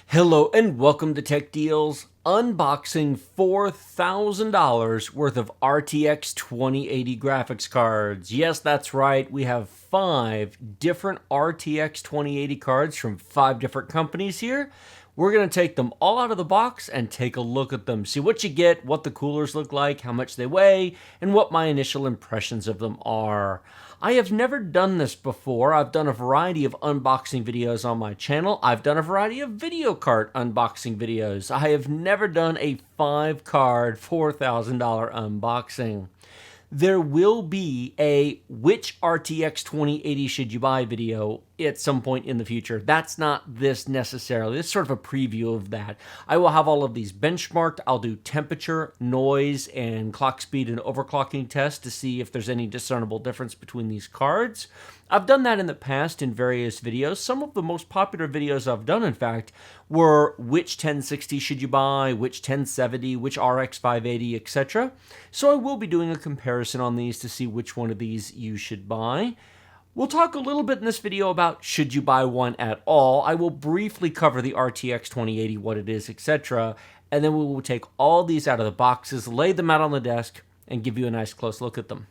Hello and welcome to Tech Deals. Unboxing $4,000 worth of RTX 2080 graphics cards. Yes, that's right. We have 5 different RTX 2080 cards from 5 different companies here. We're going to take them all out of the box and take a look at them. See what you get, what the coolers look like, how much they weigh, and what my initial impressions of them are. I have never done this before. I've done a variety of unboxing videos on my channel. I've done a variety of video card unboxing videos. I have never done a 5-card, $4,000 unboxing. There will be a which RTX 2080 should you buy video at some point in the future. That's not this necessarily. It's sort of a preview of that. I will have all of these benchmarked. I'll do temperature, noise, and clock speed and overclocking tests to see if there's any discernible difference between these cards. I've done that in the past in various videos. Some of the most popular videos I've done, in fact, were which 1060 should you buy, which 1070, which RX 580, etc. So I will be doing a comparison on these to see which one of these you should buy. We'll talk a little bit in this video about should you buy one at all. I will briefly cover the RTX 2080, what it is, etc. And then we will take all these out of the boxes, lay them out on the desk, and give you a nice close look at them.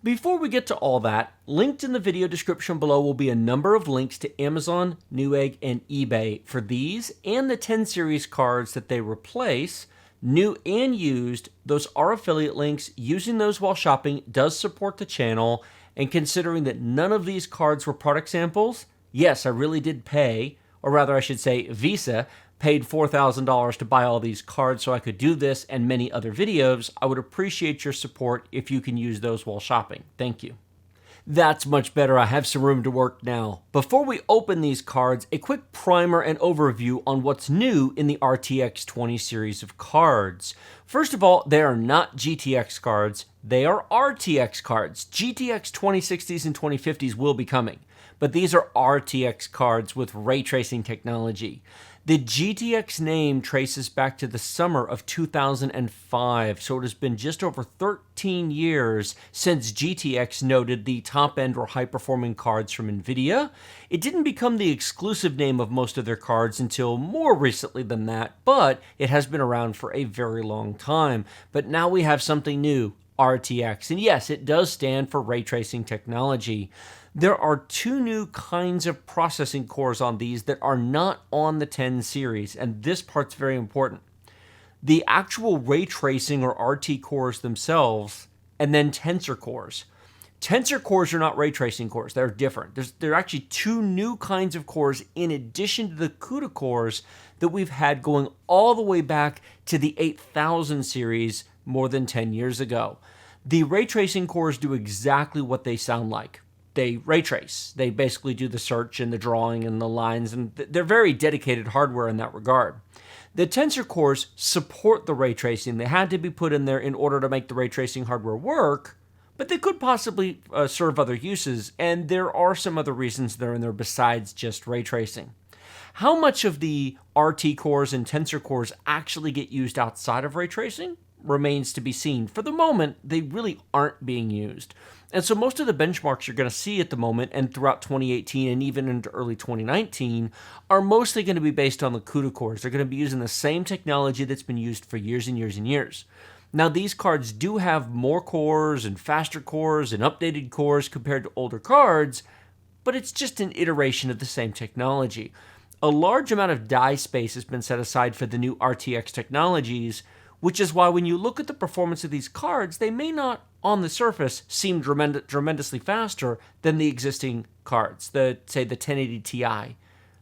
Before we get to all that, linked in the video description below will be a number of links to Amazon, Newegg, and eBay for these and the 10 series cards that they replace. New and used, those are affiliate links. Using those while shopping does support the channel. And considering that none of these cards were product samples, yes, I really did pay, or rather I should say Visa, paid $4,000 to buy all these cards so I could do this and many other videos. I would appreciate your support if you can use those while shopping. Thank you. That's much better. I have some room to work now. Before we open these cards, a quick primer and overview on what's new in the RTX 20 series of cards. First of all, they are not GTX cards. They are RTX cards. GTX 2060s and 2050s will be coming, but these are RTX cards with ray tracing technology. The GTX name traces back to the summer of 2005, so it has been just over 13 years since GTX noted the top-end or high-performing cards from NVIDIA. It didn't become the exclusive name of most of their cards until more recently than that, but it has been around for a very long time. But now we have something new, RTX, and yes, it does stand for ray tracing technology. There are 2 new kinds of processing cores on these that are not on the 10 series, and this part's very important. The actual ray tracing or RT cores themselves, and then tensor cores. Tensor cores are not ray tracing cores. They're different. There are actually 2 new kinds of cores in addition to the CUDA cores that we've had going all the way back to the 8000 series more than 10 years ago. The ray tracing cores do exactly what they sound like. They ray trace. They basically do the search and the drawing and the lines, and they're very dedicated hardware in that regard. The tensor cores support the ray tracing. They had to be put in there in order to make the ray tracing hardware work, but they could possibly serve other uses, and there are some other reasons they're in there besides just ray tracing. How much of the RT cores and tensor cores actually get used outside of ray tracing remains to be seen. For the moment, they really aren't being used. And so most of the benchmarks you're going to see at the moment and throughout 2018 and even into early 2019 are mostly going to be based on the CUDA cores. They're going to be using the same technology that's been used for years and years and years. Now, these cards do have more cores and faster cores and updated cores compared to older cards, but it's just an iteration of the same technology. A large amount of die space has been set aside for the new RTX technologies, which is why when you look at the performance of these cards, they may not, on the surface, seem tremendously faster than the existing cards, say the 1080 Ti.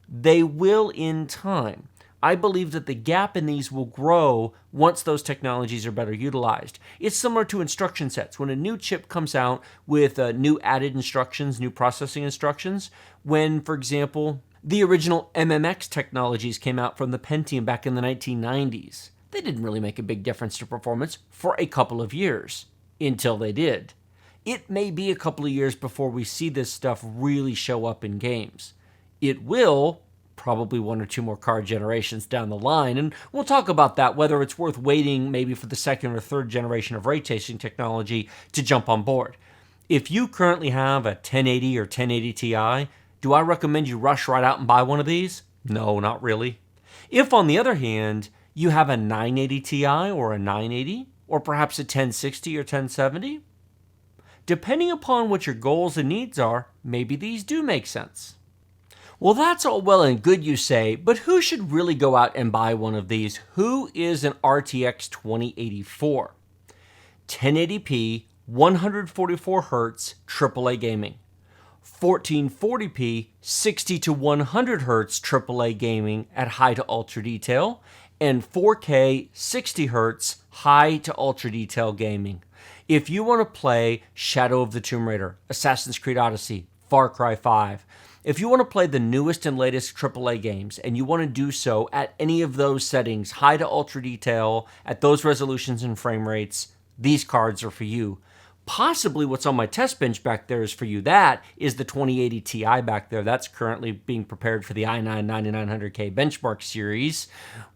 They will in time. I believe that the gap in these will grow once those technologies are better utilized. It's similar to instruction sets. When a new chip comes out with new added instructions, new processing instructions, when, for example, the original MMX technologies came out from the Pentium back in the 1990s, they didn't really make a big difference to performance for a couple of years, until they did. It may be a couple of years before we see this stuff really show up in games. It will, probably 1 or 2 more card generations down the line, and we'll talk about that, whether it's worth waiting maybe for the 2nd or 3rd generation of ray tracing technology to jump on board. If you currently have a 1080 or 1080 Ti, do I recommend you rush right out and buy one of these? No, not really. If, on the other hand, you have a 980 Ti or a 980, or perhaps a 1060 or 1070, depending upon what your goals and needs are, maybe these do make sense. Well, that's all well and good, you say, but who should really go out and buy one of these? Who is an RTX 2080 for? 1080p, 144Hz AAA gaming. 1440p, 60 to 100Hz AAA gaming at high to ultra detail, and 4K 60Hz high to ultra detail gaming. If you want to play Shadow of the Tomb Raider, Assassin's Creed Odyssey, Far Cry 5, if you want to play the newest and latest AAA games and you want to do so at any of those settings, high to ultra detail, at those resolutions and frame rates, these cards are for you. Possibly what's on my test bench back there is for you. That is the 2080 Ti back there. That's currently being prepared for the i9 9900K benchmark series,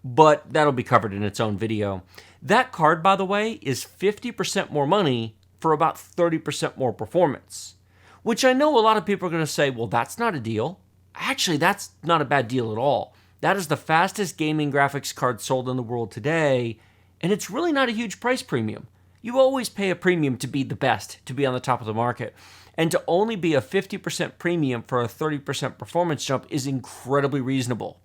but that'll be covered in its own video. That card, by the way, is 50% more money for about 30% more performance, which I know a lot of people are going to say, well, that's not a deal. Actually, that's not a bad deal at all. That is the fastest gaming graphics card sold in the world today, and it's really not a huge price premium. You always pay a premium to be the best, to be on the top of the market. And to only be a 50% premium for a 30% performance jump is incredibly reasonable.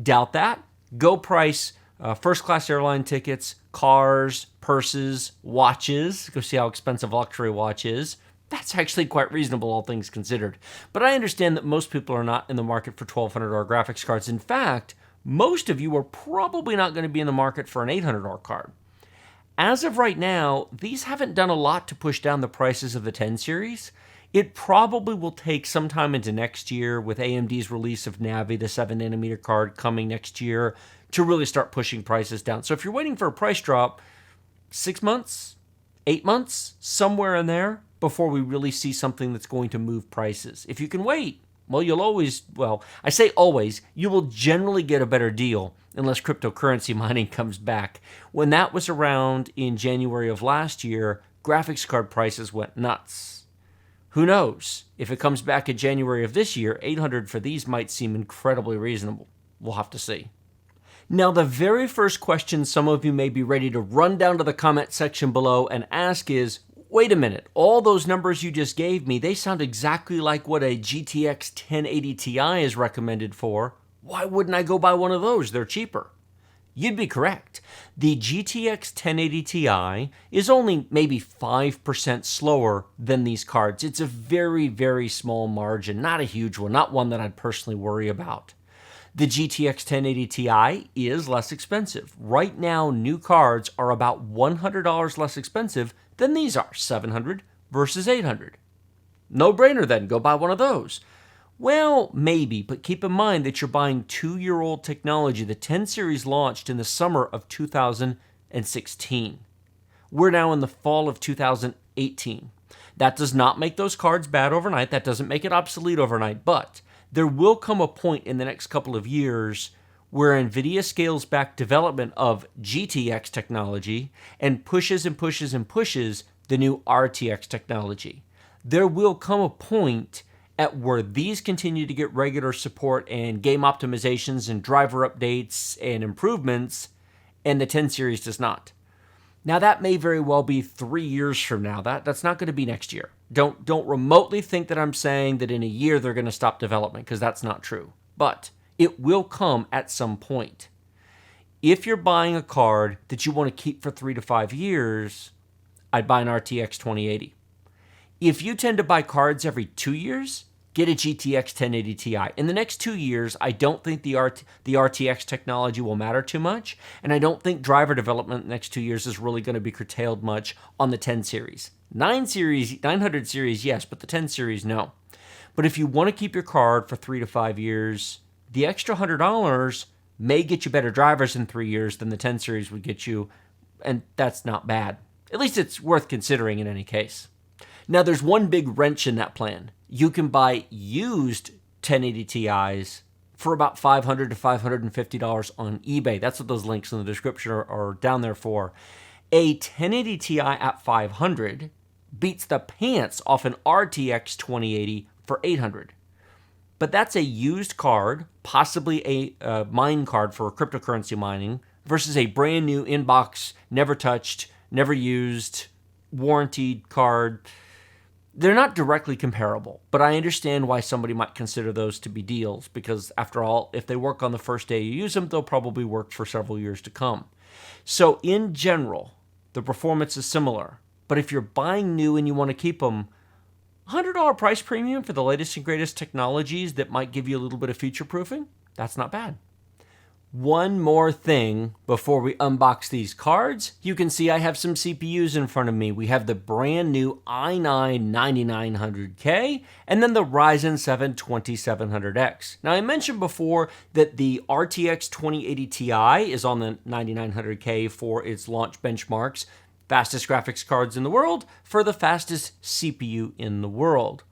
Doubt that? Go price first-class airline tickets, cars, purses, watches. Go see how expensive a luxury watch is. That's actually quite reasonable, all things considered. But I understand that most people are not in the market for $1,200 graphics cards. In fact, most of you are probably not going to be in the market for an $800 card. As of right now, these haven't done a lot to push down the prices of the 10 series. It probably will take some time into next year with AMD's release of Navi, the 7nm card coming next year, to really start pushing prices down. So if you're waiting for a price drop, 6 months, 8 months, somewhere in there, before we really see something that's going to move prices. If you can wait, well, you'll always, well, I say always, you will generally get a better deal unless cryptocurrency mining comes back. When that was around in January of last year, graphics card prices went nuts. Who knows? If it comes back in January of this year, $800 for these might seem incredibly reasonable. We'll have to see. Now, the very first question some of you may be ready to run down to the comment section below and ask is, wait a minute, all those numbers you just gave me, they sound exactly like what a GTX 1080 Ti is recommended for. Why wouldn't I go buy one of those? They're cheaper. You'd be correct. The GTX 1080 Ti is only maybe 5% slower than these cards. It's a very, very small margin, not a huge one, not one that I'd personally worry about. The GTX 1080 Ti is less expensive. Right now, new cards are about $100 less expensive than these are, $700 versus $800. No brainer then, go buy one of those. Well, maybe, but keep in mind that you're buying 2-year-old technology. The 10 series launched in the summer of 2016. We're now in the fall of 2018. That does not make those cards bad overnight. That doesn't make it obsolete overnight, but there will come a point in the next couple of years where NVIDIA scales back development of GTX technology and pushes and pushes and pushes the new RTX technology. There will come a point at where these continue to get regular support and game optimizations and driver updates and improvements, and the 10 series does not. Now, that may very well be 3 years from now. That's not going to be next year. Don't remotely think that I'm saying that in a year they're going to stop development, because that's not true. But it will come at some point. If you're buying a card that you want to keep for 3 to 5 years, I'd buy an RTX 2080. If you tend to buy cards every 2 years, get a GTX 1080 Ti. In the next 2 years, I don't think the RTX technology will matter too much, and I don't think driver development in the next 2 years is really going to be curtailed much on the 10 series. 900 series, yes, but the 10 series, no. But if you want to keep your card for 3 to 5 years, the extra $100 may get you better drivers in 3 years than the 10 series would get you, and that's not bad. At least it's worth considering in any case. Now, there's one big wrench in that plan. You can buy used 1080 Ti's for about $500 to $550 on eBay. That's what those links in the description are down there for. A 1080 Ti at $500 beats the pants off an RTX 2080 for $800. but that's a used card, possibly a mine card for cryptocurrency mining, versus a brand new in-box, never touched, never used, warranted card. They're not directly comparable, but I understand why somebody might consider those to be deals, because after all, if they work on the first day you use them, they'll probably work for several years to come. So in general, the performance is similar, but if you're buying new and you want to keep them, $100 price premium for the latest and greatest technologies that might give you a little bit of future proofing, that's not bad. One more thing before we unbox these cards. You can see I have some CPUs in front of me. We have the brand new i9-9900K and then the Ryzen 7 2700X. Now I mentioned before that the RTX 2080 Ti is on the 9900K for its launch benchmarks, fastest graphics cards in the world for the fastest CPU in the world.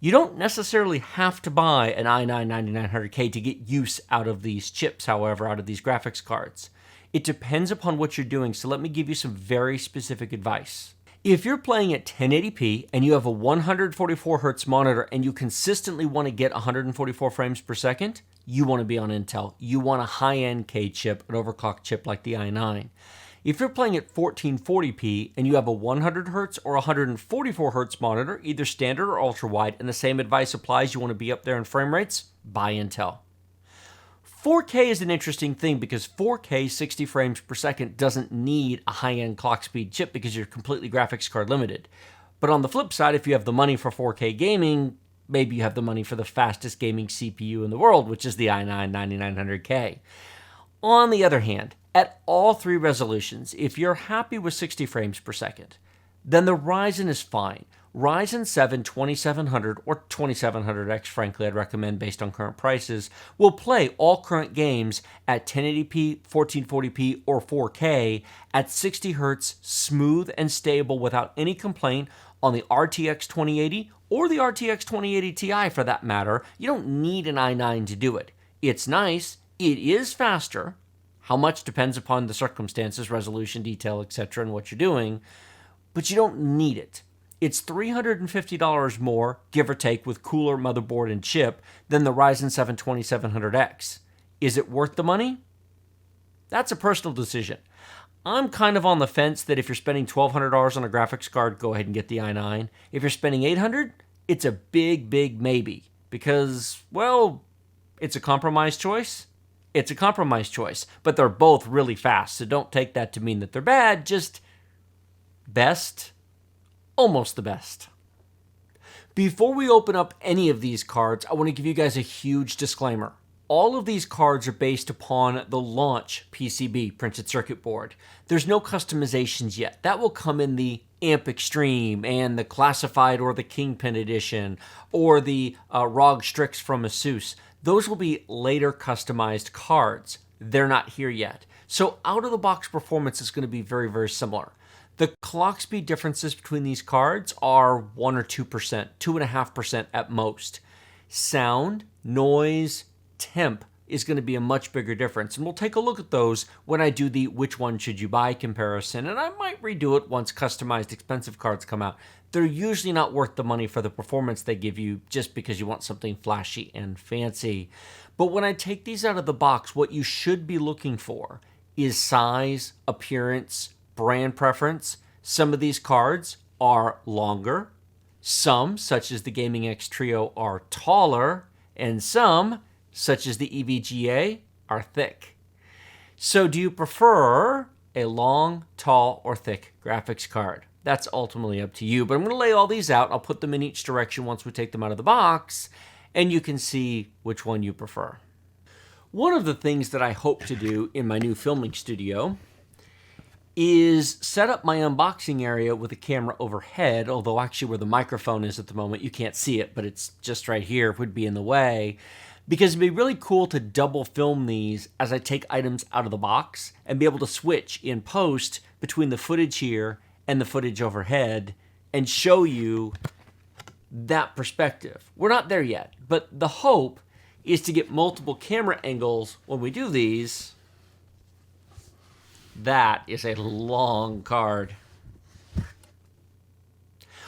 You don't necessarily have to buy an i9-9900K to get use out of these chips, however, out of these graphics cards. It depends upon what you're doing, so let me give you some very specific advice. If you're playing at 1080p and you have a 144Hz monitor and you consistently want to get 144 frames per second, you want to be on Intel. You want a high-end K chip, an overclocked chip like the i9. If you're playing at 1440p and you have a 100Hz or 144Hz monitor, either standard or ultra-wide, and the same advice applies, you want to be up there in frame rates, buy Intel. 4K is an interesting thing because 4K 60 frames per second doesn't need a high-end clock speed chip because you're completely graphics card limited. But on the flip side, if you have the money for 4K gaming, maybe you have the money for the fastest gaming CPU in the world, which is the i9-9900K. On the other hand, at all three resolutions, if you're happy with 60 frames per second, then the Ryzen is fine. Ryzen 7 2700 or 2700X, frankly, I'd recommend based on current prices, will play all current games at 1080p, 1440p, or 4K at 60 Hz, smooth and stable without any complaint on the RTX 2080 or the RTX 2080 Ti for that matter. You don't need an i9 to do it. It's nice, it is faster. How much depends upon the circumstances, resolution, detail, etc., and what you're doing, but you don't need it. It's $350 more, give or take, with cooler motherboard and chip than the Ryzen 7 2700X. Is it worth the money? That's a personal decision. I'm kind of on the fence that if you're spending $1,200 on a graphics card, go ahead and get the i9. If you're spending $800, it's a big, big maybe because, well, it's a compromise choice. It's a compromise choice, but they're both really fast, so don't take that to mean that they're bad, just best, almost the best. Before we open up any of these cards, I want to give you guys a huge disclaimer. All of these cards are based upon the launch PCB, printed circuit board. There's no customizations yet. That will come in the Amp Extreme and the Classified or the Kingpin Edition or the ROG Strix from ASUS. Those will be later customized cards. They're not here yet. So out-of-the-box performance is going to be very, very similar. The clock speed differences between these cards are 1 or 2%, 2.5% at most. Sound, noise, temp is going to be a much bigger difference. And we'll take a look at those when I do the which one should you buy comparison. And I might redo it once customized expensive cards come out. They're usually not worth the money for the performance they give you just because you want something flashy and fancy. But when I take these out of the box, what you should be looking for is size, appearance, brand preference. Some of these cards are longer. Some, such as the Gaming X Trio, are taller. And some, such as the EVGA, are thick. So do you prefer a long, tall, or thick graphics card? That's ultimately up to you, but I'm going to lay all these out. I'll put them in each direction once we take them out of the box, and you can see which one you prefer. One of the things that I hope to do in my new filming studio is set up my unboxing area with a camera overhead, although actually where the microphone is at the moment, you can't see it, but it's just right here, it would be in the way, because it'd be really cool to double film these as I take items out of the box and be able to switch in post between the footage here and the footage overhead and show you that perspective. We're not there yet, but the hope is to get multiple camera angles when we do these. That is a long card.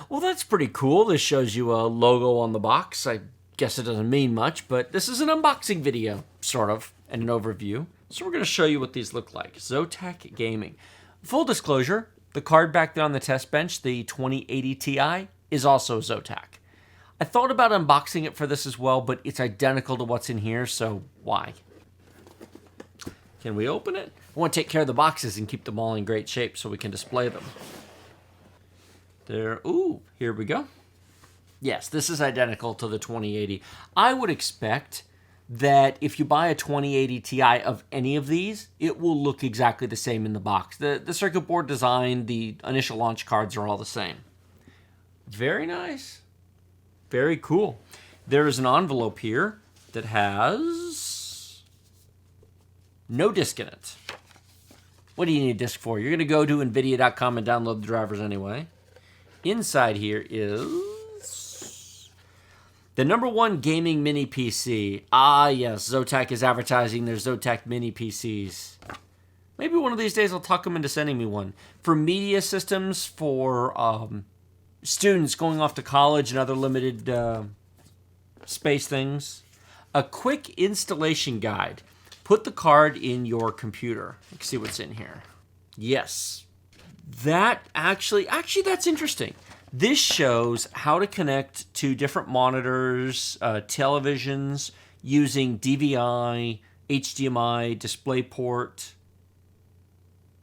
Well, that's pretty cool. This shows you a logo on the box. I guess it doesn't mean much, but this is an unboxing video, sort of, and an overview. So we're going to show you what these look like. Zotac Gaming. Full disclosure, the card back there on the test bench, the 2080 Ti, is also Zotac. I thought about unboxing it for this as well, but it's identical to what's in here, so why? Can we open it? I want to take care of the boxes and keep them all in great shape so we can display them. There, ooh, here we go. Yes, this is identical to the 2080. I would expect that if you buy a 2080 Ti of any of these, it will look exactly the same in the box. The circuit board design, the initial launch cards are all the same. Very nice. Very cool. There is an envelope here that has no disc in it. What do you need a disc for? You're going to go to NVIDIA.com and download the drivers anyway. Inside here is the #1 gaming mini PC. Ah, yes, Zotac is advertising their Zotac mini PCs. Maybe one of these days I'll talk them into sending me one. For media systems, for students going off to college and other limited space things. A quick installation guide. Put the card in your computer. Let's see what's in here. Yes. That actually, that's interesting. This shows how to connect to different monitors, televisions, using DVI, HDMI, DisplayPort,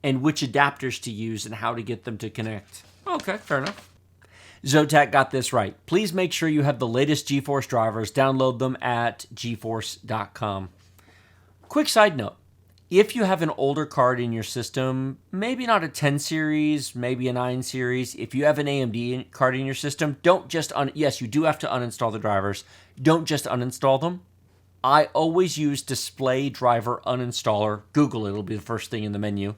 and which adapters to use and how to get them to connect. Okay, fair enough. Zotac got this right. Please make sure you have the latest GeForce drivers. Download them at GeForce.com. Quick side note. If you have an older card in your system, maybe not a 10 series, maybe a 9 series, if you have an AMD card in your system, don't just, yes, you do have to uninstall the drivers. Don't just uninstall them. I always use Display Driver Uninstaller. Google it, it'll be the first thing in the menu.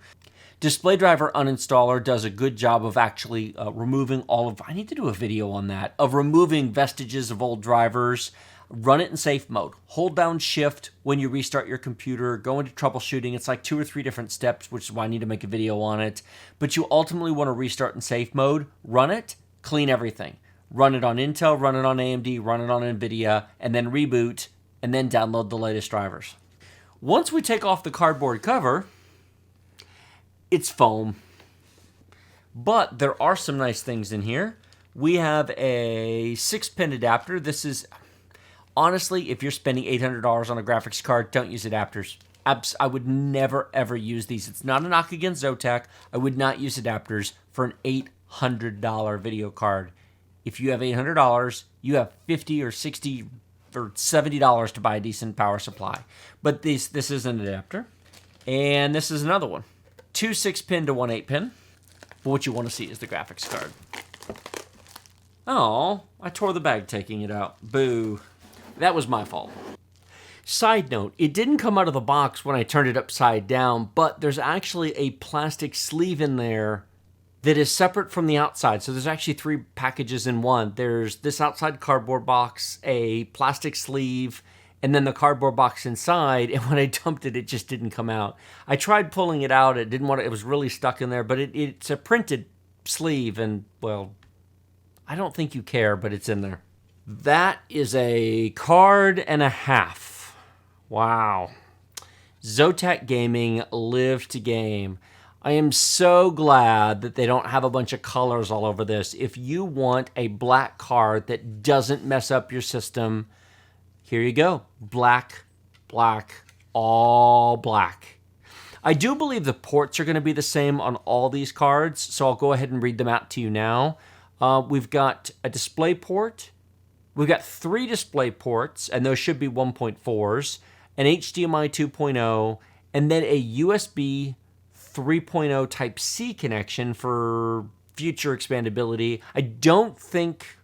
Display Driver Uninstaller does a good job of actually removing all of, I need to do a video on that, of removing vestiges of old drivers. Run it in safe mode. Hold down Shift when you restart your computer. Go into troubleshooting. It's like 2 or 3 different steps, which is why I need to make a video on it. But you ultimately want to restart in safe mode. Run it, clean everything. Run it on Intel, run it on AMD, run it on NVIDIA, and then reboot, and then download the latest drivers. Once we take off the cardboard cover, it's foam. But there are some nice things in here. We have a 6-pin adapter. This is... Honestly, if you're spending $800 on a graphics card, don't use adapters. I would never, ever use these. It's not a knock against Zotac. I would not use adapters for an $800 video card. If you have $800, you have $50 or $60 or $70 to buy a decent power supply. But this is an adapter. And this is another one. 2 6-pin to 1 8-pin. But what you want to see is the graphics card. Oh, I tore the bag taking it out. Boo. That was my fault. Side note, it didn't come out of the box when I turned it upside down, but there's actually a plastic sleeve in there that is separate from the outside. So there's actually 3 packages in one. There's this outside cardboard box, a plastic sleeve, and then the cardboard box inside. And when I dumped it, it just didn't come out. I tried pulling it out. It was really stuck in there, but it's a printed sleeve, and well, I don't think you care, but it's in there. That is a card and a half. Wow. Zotac Gaming, live to game. I am so glad that they don't have a bunch of colors all over this. If you want a black card that doesn't mess up your system, here you go. Black, black, all black. I do believe the ports are going to be the same on all these cards, so I'll go ahead and read them out to you now. We've got a display port. We've got 3 display ports, and those should be 1.4s, an HDMI 2.0, and then a USB 3.0 Type-C connection for future expandability. I don't think...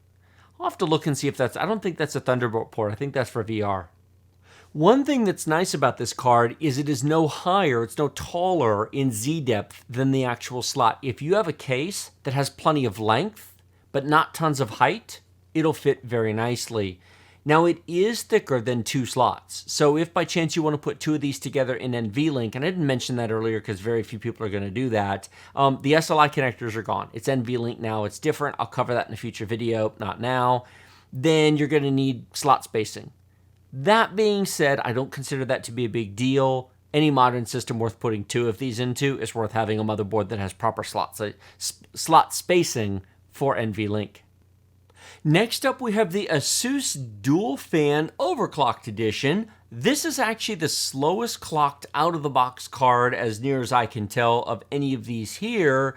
I'll have to look and see if that's... I don't think that's a Thunderbolt port. I think that's for VR. One thing that's nice about this card is it is no higher, it's no taller in Z-depth than the actual slot. If you have a case that has plenty of length, but not tons of height, it'll fit very nicely. Now, it is thicker than 2 slots. So if by chance you want to put 2 of these together in NVLink, and I didn't mention that earlier because very few people are going to do that, the SLI connectors are gone. It's NVLink now. It's different. I'll cover that in a future video, not now. then you're going to need slot spacing. That being said, I don't consider that to be a big deal. Any modern system worth putting 2 of these into is worth having a motherboard that has proper slot spacing for NVLink. Next up, we have the ASUS Dual Fan Overclocked Edition. This is actually the slowest clocked out-of-the-box card, as near as I can tell, of any of these here,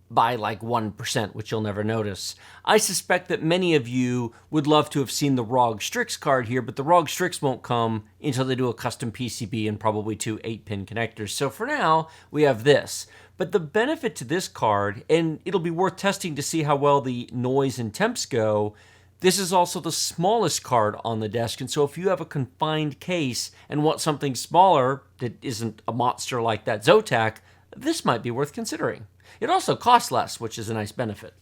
by like 1%, which you'll never notice. I suspect that many of you would love to have seen the ROG Strix card here, but the ROG Strix won't come until they do a custom PCB and probably 2 8-pin connectors. So for now, we have this. But the benefit to this card, and it'll be worth testing to see how well the noise and temps go, this is also the smallest card on the desk, and so if you have a confined case and want something smaller that isn't a monster like that Zotac, this might be worth considering. It also costs less, which is a nice benefit.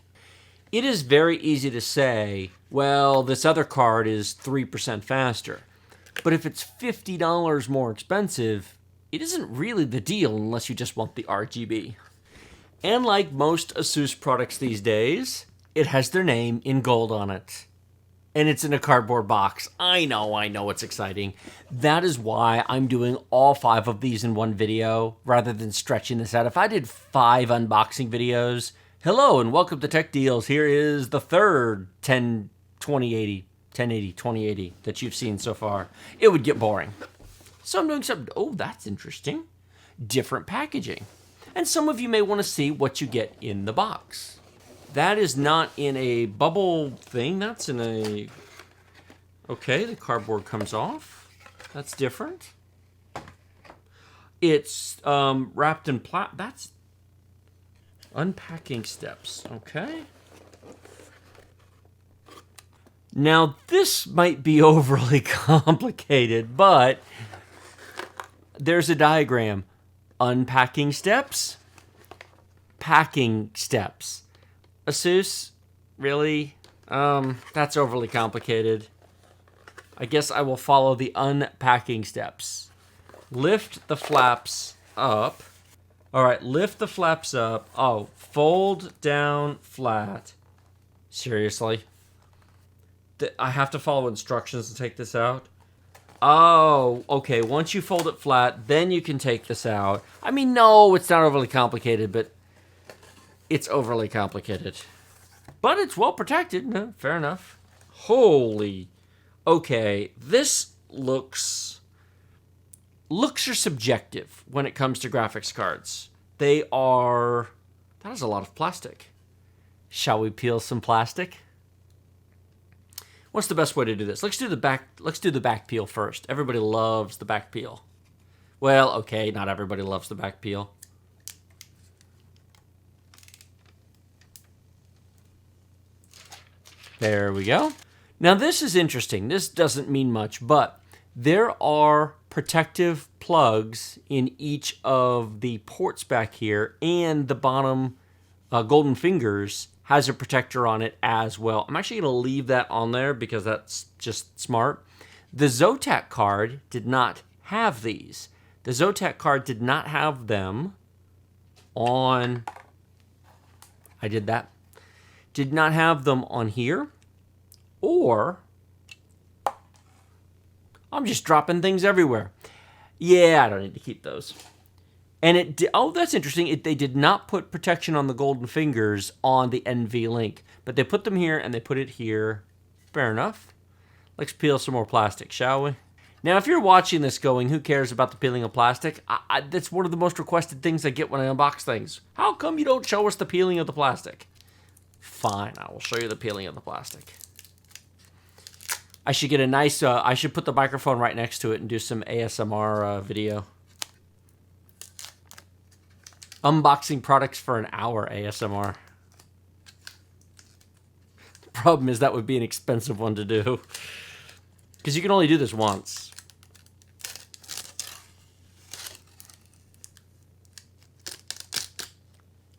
It is very easy to say, well, this other card is 3% faster. But if it's $50 more expensive, it isn't really the deal unless you just want the RGB. And like most ASUS products these days, it has their name in gold on it. And it's in a cardboard box. I know, it's exciting. That is why I'm doing all 5 of these in one video, rather than stretching this out. If I did 5 unboxing videos, hello and welcome to Tech Deals. Here is the third 1080 that you've seen so far. It would get boring. So I'm doing something, oh, that's interesting. Different packaging. And some of you may want to see what you get in the box. That is not in a bubble thing. That's in a... Okay, the cardboard comes off. That's different. It's wrapped in that's unpacking steps. Okay. Now, this might be overly complicated, but there's a diagram. Unpacking steps, packing steps. ASUS, really? That's overly complicated. I guess I will follow the unpacking steps. Lift the flaps up. All right, lift the flaps up. Oh, fold down flat. Seriously? I have to follow instructions to take this out? Oh, okay. Once you fold it flat, then you can take this out. I mean, no, it's not overly complicated, but it's overly complicated. But it's well protected. No, fair enough. Holy. Okay, this looks are subjective when it comes to graphics cards. They are... That is a lot of plastic. Shall we peel some plastic? What's the best way to do this? Let's do the back peel first. Everybody loves the back peel. Well, okay, not everybody loves the back peel. There we go. Now this is interesting. This doesn't mean much, but there are protective plugs in each of the ports back here, and the bottom golden fingers has a protector on it as well. I'm actually going to leave that on there because that's just smart. The Zotac card did not have these. The Zotac card did not have them on... I did that. Did not have them on here, or... I'm just dropping things everywhere. Yeah, I don't need to keep those. And oh, that's interesting. They did not put protection on the golden fingers on the NVLink, but they put them here and they put it here. Fair enough. Let's peel some more plastic, shall we? Now, if you're watching this going, who cares about the peeling of plastic? That's one of the most requested things I get when I unbox things. How come you don't show us the peeling of the plastic? Fine, I will show you the peeling of the plastic. I should get a nice, I should put the microphone right next to it and do some ASMR video. Unboxing products for an hour ASMR. The problem is that would be an expensive one to do, because you can only do this once.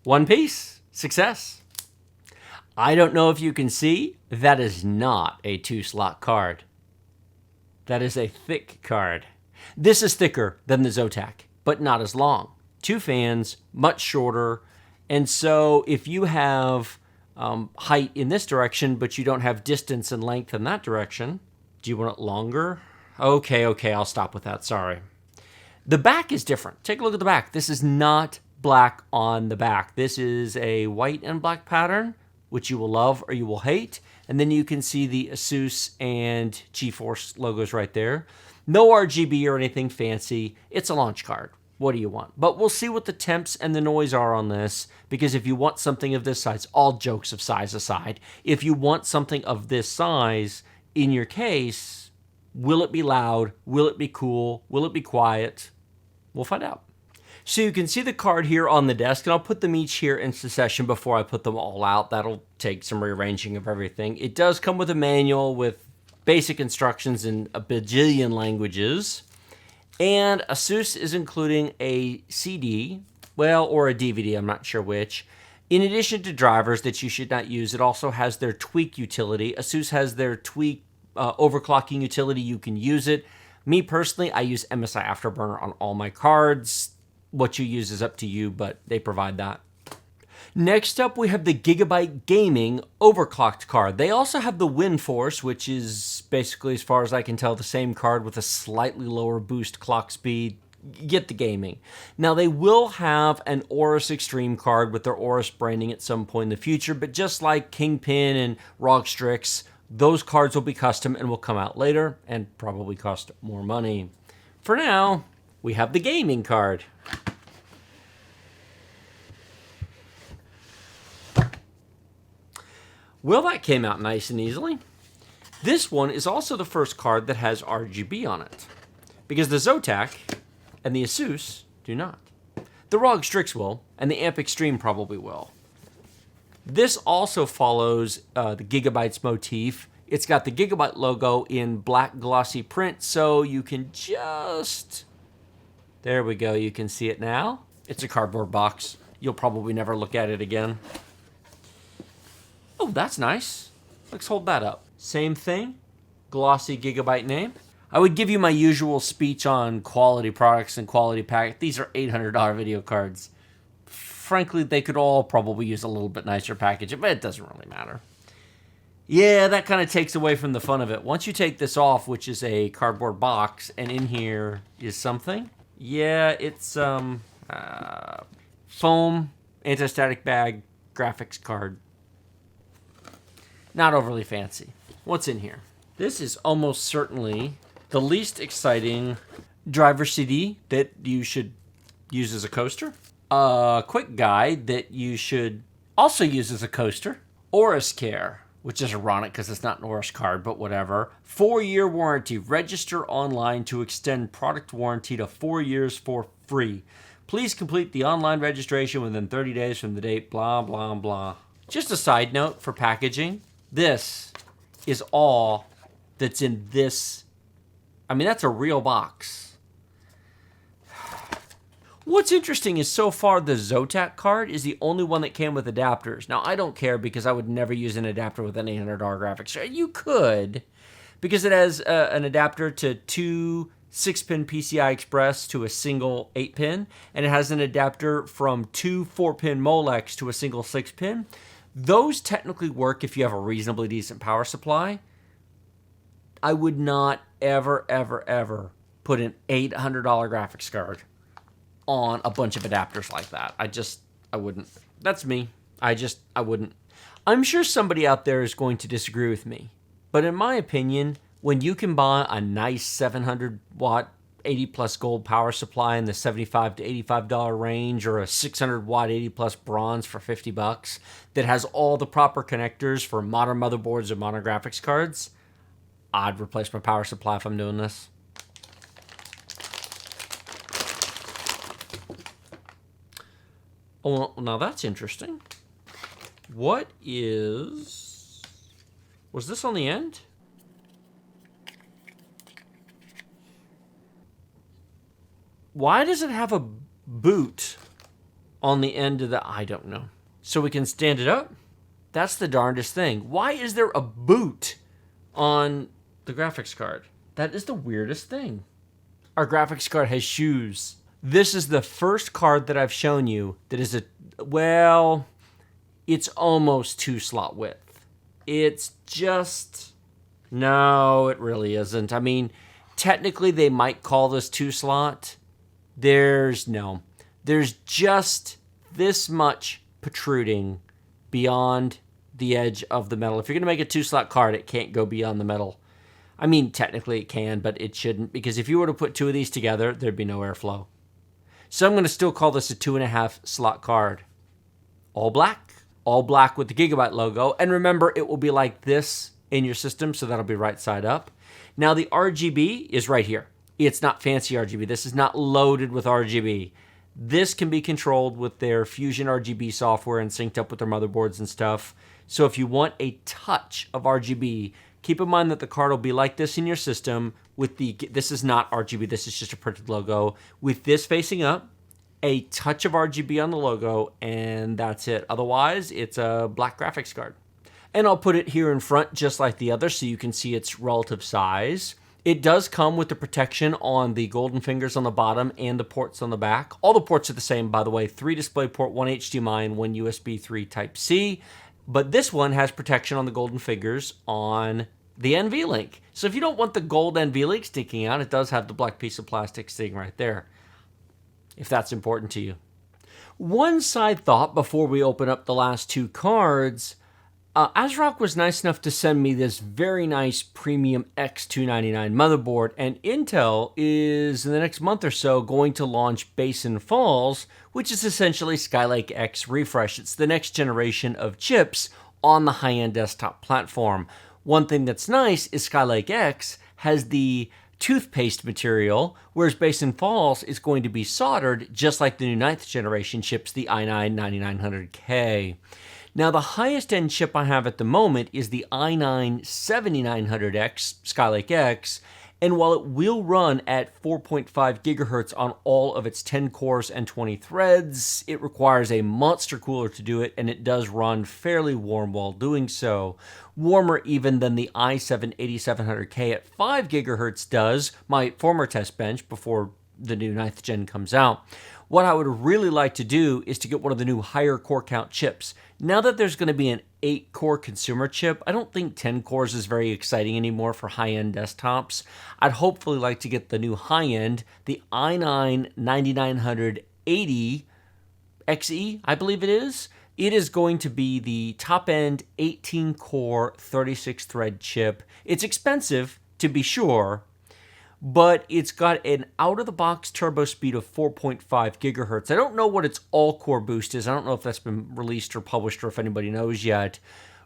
One piece. Success. I don't know if you can see, that is not a 2-slot card. That is a thick card. This is thicker than the Zotac, but not as long. 2 fans, much shorter, and so if you have height in this direction, but you don't have distance and length in that direction. Do you want it longer? Okay, I'll stop with that, sorry. The back is different. Take a look at the back. This is not black on the back. This is a white and black pattern, which you will love or you will hate. And then you can see the ASUS and GeForce logos right there. No RGB or anything fancy. It's a launch card. What do you want? But we'll see what the temps and the noise are on this, because if you want something of this size, all jokes of size aside, if you want something of this size in your case, will it be loud? Will it be cool? Will it be quiet? We'll find out. So you can see the card here on the desk, and I'll put them each here in succession before I put them all out. That'll take some rearranging of everything. It does come with a manual with basic instructions in a bajillion languages. And ASUS is including a CD, well, or a DVD, I'm not sure which. In addition to drivers that you should not use, it also has their tweak utility. ASUS has their tweak overclocking utility. You can use it. Me personally, I use MSI Afterburner on all my cards. What you use is up to you, but they provide that. Next up, we have the Gigabyte Gaming overclocked card. They also have the WinForce, which is basically, as far as I can tell, the same card with a slightly lower boost clock speed. Get the gaming. Now, they will have an Aorus Extreme card with their Aorus branding at some point in the future, but just like Kingpin and ROG Strix, those cards will be custom and will come out later and probably cost more money. For now, we have the gaming card. Well, that came out nice and easily. This one is also the first card that has RGB on it, because the Zotac and the ASUS do not. The ROG Strix will, and the Amp Extreme probably will. This also follows the Gigabyte's motif. It's got the Gigabyte logo in black glossy print, so you can just... There we go, you can see it now. It's a cardboard box. You'll probably never look at it again. Oh, that's nice. Let's hold that up. Same thing, glossy Gigabyte name. I would give you my usual speech on quality products and quality pack. These are $800 video cards. Frankly, they could all probably use a little bit nicer packaging, but it doesn't really matter. Yeah, that kind of takes away from the fun of it. Once you take this off, which is a cardboard box, and in here is something. Yeah, it's foam, anti-static bag, graphics card. Not overly fancy. What's in here? This is almost certainly the least exciting driver CD that you should use as a coaster. A quick guide that you should also use as a coaster. Aorus Care, which is ironic because it's not an Aorus card, but whatever. 4-year warranty. Register online to extend product warranty to 4 years for free. Please complete the online registration within 30 days from the date, blah, blah, blah. Just a side note for packaging. This is all that's in this. I mean, that's a real box. What's interesting is so far the Zotac card is the only one that came with adapters. Now, I don't care because I would never use an adapter with an $800 graphics card. You could, because it has an adapter to 2 6-pin PCI Express to a single 8-pin, and it has an adapter from 2 4-pin Molex to a single 6-pin. Those technically work if you have a reasonably decent power supply. I would not ever, ever, ever put an $800 graphics card on a bunch of adapters like that. I wouldn't. That's me. I wouldn't. I'm sure somebody out there is going to disagree with me. But in my opinion, when you can buy a nice 700 watt 80 plus gold power supply in the $75 to $85 range, or a 600 watt 80 plus bronze for $50 that has all the proper connectors for modern motherboards or modern graphics cards, I'd replace my power supply if I'm doing this. Oh, now that's interesting. Was this on the end? Why does it have a boot on the end of the... I don't know. So we can stand it up? That's the darndest thing. Why is there a boot on the graphics card? That is the weirdest thing. Our graphics card has shoes. This is the first card that I've shown you that is well, it's almost 2-slot width. It's just, no, it really isn't. I mean, technically they might call this 2-slot. There's just this much protruding beyond the edge of the metal. If you're going to make a 2-slot card, it can't go beyond the metal. I mean, technically it can, but it shouldn't, because if you were to put two of these together, there'd be no airflow. So I'm going to still call this a 2.5-slot card. All black with the Gigabyte logo. And remember, it will be like this in your system, so that'll be right side up. Now the RGB is right here. It's not fancy RGB. This is not loaded with RGB. This can be controlled with their Fusion RGB software and synced up with their motherboards and stuff. So if you want a touch of RGB, keep in mind that the card will be like this in your system with this is not RGB, this is just a printed logo. With this facing up, a touch of RGB on the logo, and that's it. Otherwise, it's a black graphics card. And I'll put it here in front just like the other so you can see its relative size. It does come with the protection on the golden fingers on the bottom and the ports on the back. All the ports are the same, by the way. 3 DisplayPort, 1 HDMI, and 1 USB 3 Type-C. But this one has protection on the golden fingers on the NVLink. So if you don't want the gold NVLink sticking out, it does have the black piece of plastic sitting right there, if that's important to you. One side thought before we open up the last two cards, ASRock was nice enough to send me this very nice premium X299 motherboard, and Intel is, in the next month or so, going to launch Basin Falls, which is essentially Skylake X refresh. It's the next generation of chips on the high-end desktop platform. One thing that's nice is Skylake X has the toothpaste material, whereas Basin Falls is going to be soldered just like the new 9th generation chips, the i9-9900K. Now, the highest end chip I have at the moment is the i9-7900X Skylake X, and while it will run at 4.5 gigahertz on all of its 10 cores and 20 threads, it requires a monster cooler to do it, and it does run fairly warm while doing so. Warmer even than the i7-8700K at 5 gigahertz does, my former test bench before the new 9th gen comes out. What I would really like to do is to get one of the new higher core count chips. Now that there's going to be an 8-core consumer chip, I don't think 10 cores is very exciting anymore for high-end desktops. I'd hopefully like to get the new high-end, the i9-9980 XE, I believe it is. It is going to be the top-end 18-core 36-thread chip. It's expensive, to be sure, but it's got an out-of-the-box turbo speed of 4.5 gigahertz. I don't know what its all-core boost is. I don't know if that's been released or published or if anybody knows yet.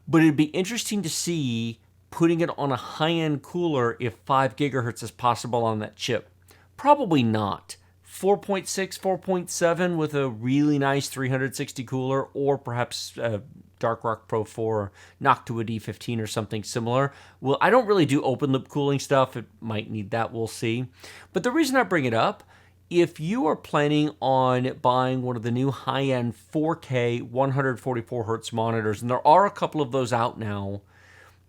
But it'd be interesting to see putting it on a high-end cooler if 5 gigahertz is possible on that chip. Probably not. 4.6, 4.7 with a really nice 360 cooler, or perhaps Dark Rock Pro 4 or Noctua D15 or something similar. Well, I don't really do open loop cooling stuff. It might need that, we'll see. But the reason I bring it up, if you are planning on buying one of the new high-end 4K 144 hertz monitors, and there are a couple of those out now,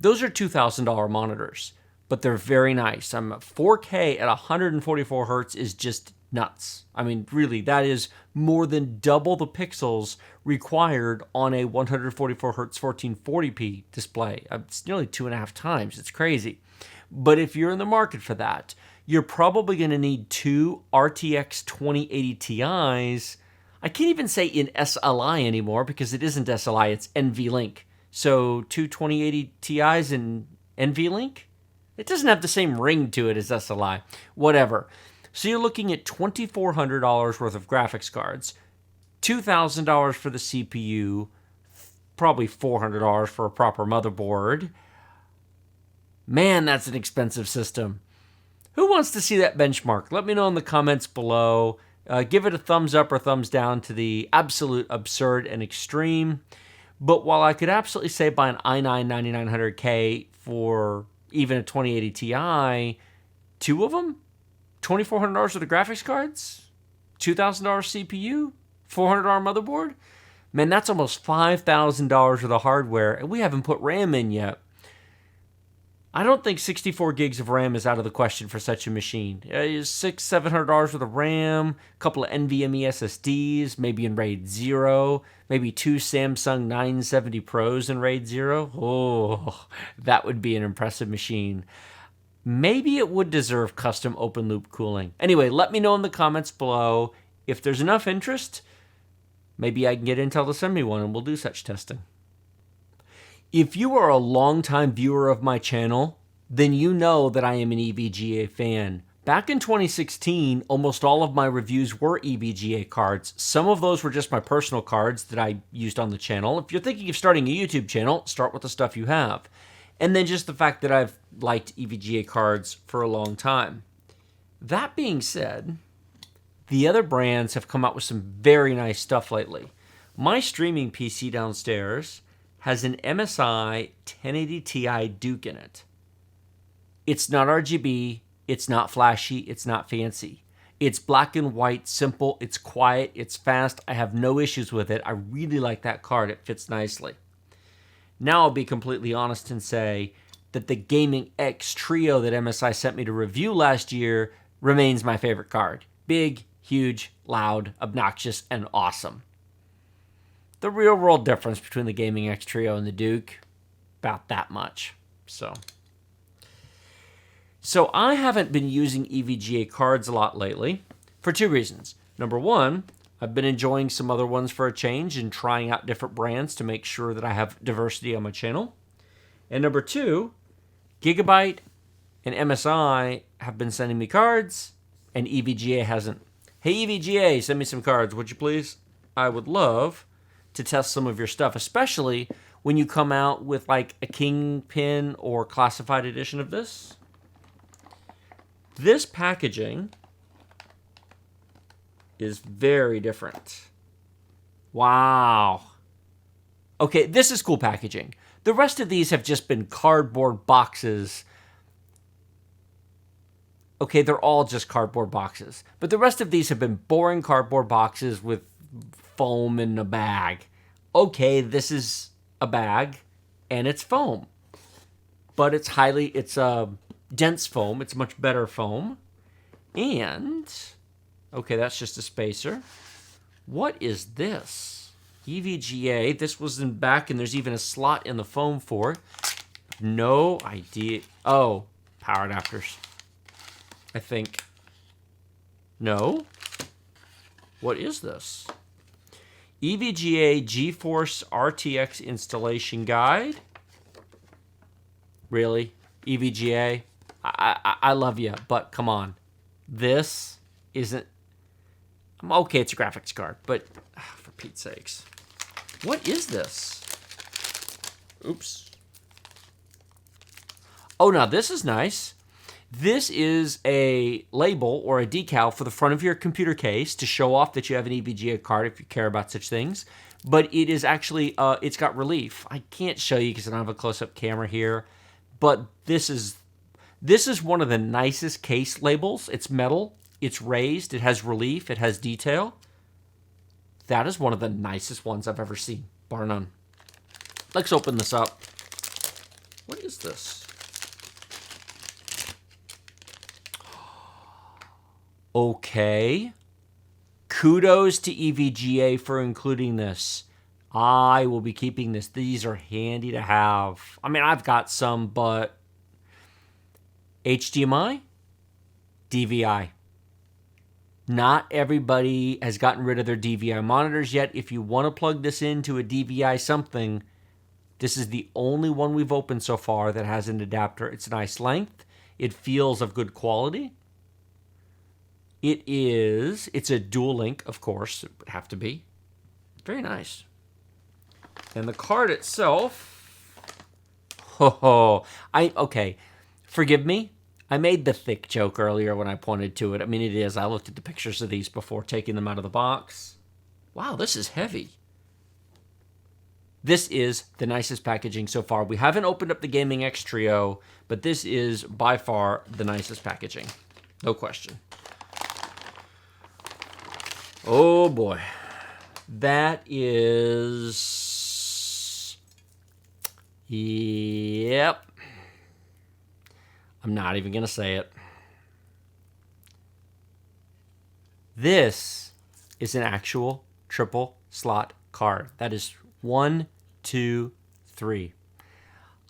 those are $2,000 monitors, but they're very nice. 4K at 144 hertz is just nuts. I mean, really, that is more than double the pixels required on a 144 hertz 1440p display. It's nearly 2.5 times. It's crazy. But if you're in the market for that, you're probably going to need two RTX 2080 Ti's. I can't even say in SLI anymore because it isn't SLI, it's NVLink. So two 2080 Ti's in NVLink? It doesn't have the same ring to it as SLI. Whatever. So you're looking at $2,400 worth of graphics cards, $2,000 for the CPU, probably $400 for a proper motherboard. Man, that's an expensive system. Who wants to see that benchmark? Let me know in the comments below. Give it a thumbs up or thumbs down to the absolute absurd and extreme. But while I could absolutely say buy an i9-9900K for even a 2080 Ti, two of them? $2,400 for the graphics cards, $2,000 CPU, $400 motherboard. Man, that's almost $5,000 for the hardware, and we haven't put RAM in yet. I don't think 64 gigs of RAM is out of the question for such a machine. $700 worth of RAM, a couple of NVMe SSDs, maybe in RAID 0, maybe 2 Samsung 970 Pros in RAID 0. Oh, that would be an impressive machine. Maybe it would deserve custom open loop cooling. Anyway, let me know in the comments below. If there's enough interest, maybe I can get Intel to send me one and we'll do such testing. If you are a longtime viewer of my channel, then you know that I am an EVGA fan. Back in 2016, almost all of my reviews were EVGA cards. Some of those were just my personal cards that I used on the channel. If you're thinking of starting a YouTube channel, start with the stuff you have. And then just the fact that I've liked EVGA cards for a long time. That being said, the other brands have come out with some very nice stuff lately. My streaming PC downstairs has an MSI 1080 Ti Duke in it. It's not RGB, it's not flashy, it's not fancy. It's black and white, simple, it's quiet, it's fast. I have no issues with it. I really like that card. It fits nicely. Now I'll be completely honest and say that the Gaming X Trio that MSI sent me to review last year remains my favorite card. Big, huge, loud, obnoxious, and awesome. The real world difference between the Gaming X Trio and the Duke, about that much. So I haven't been using EVGA cards a lot lately for two reasons. Number one, I've been enjoying some other ones for a change and trying out different brands to make sure that I have diversity on my channel. And number two, Gigabyte and MSI have been sending me cards and EVGA hasn't. Hey EVGA, send me some cards, would you please? I would love to test some of your stuff, especially when you come out with like a Kingpin or classified edition of this. This packaging is very different. Wow. Okay, this is cool packaging. The rest of these have just been cardboard boxes. Okay, they're all just cardboard boxes. But the rest of these have been boring cardboard boxes with foam in a bag. Okay, this is a bag and it's foam. But it's dense foam. It's much better foam. And, okay, that's just a spacer. What is this? EVGA. This was in back and there's even a slot in the foam for it. No idea. Oh, power adapters. I think. No. What is this? EVGA GeForce RTX installation guide. Really? EVGA? I love you, but come on. This isn't... Okay, it's a graphics card, but for Pete's sakes. What is this? Oops. Oh, now this is nice. This is a label or a decal for the front of your computer case to show off that you have an EVGA card if you care about such things. But it is actually, it's got relief. I can't show you because I don't have a close-up camera here. But this is one of the nicest case labels. It's metal. It's raised. It has relief. It has detail. That is one of the nicest ones I've ever seen, bar none. Let's open this up. What is this? Okay. Kudos to EVGA for including this. I will be keeping this. These are handy to have. I mean, I've got some, but HDMI, DVI. Not everybody has gotten rid of their DVI monitors yet. If you want to plug this into a DVI something, this is the only one we've opened so far that has an adapter. It's a nice length. It feels of good quality. It's a dual link, of course. It would have to be. Very nice. And the card itself, okay, forgive me. I made the thick joke earlier when I pointed to it. I mean, it is. I looked at the pictures of these before taking them out of the box. Wow, this is heavy. This is the nicest packaging so far. We haven't opened up the Gaming X Trio, but this is by far the nicest packaging. No question. Oh boy. That is... Yep. I'm not even going to say it. This is an actual triple slot card. That is 1, 2, 3.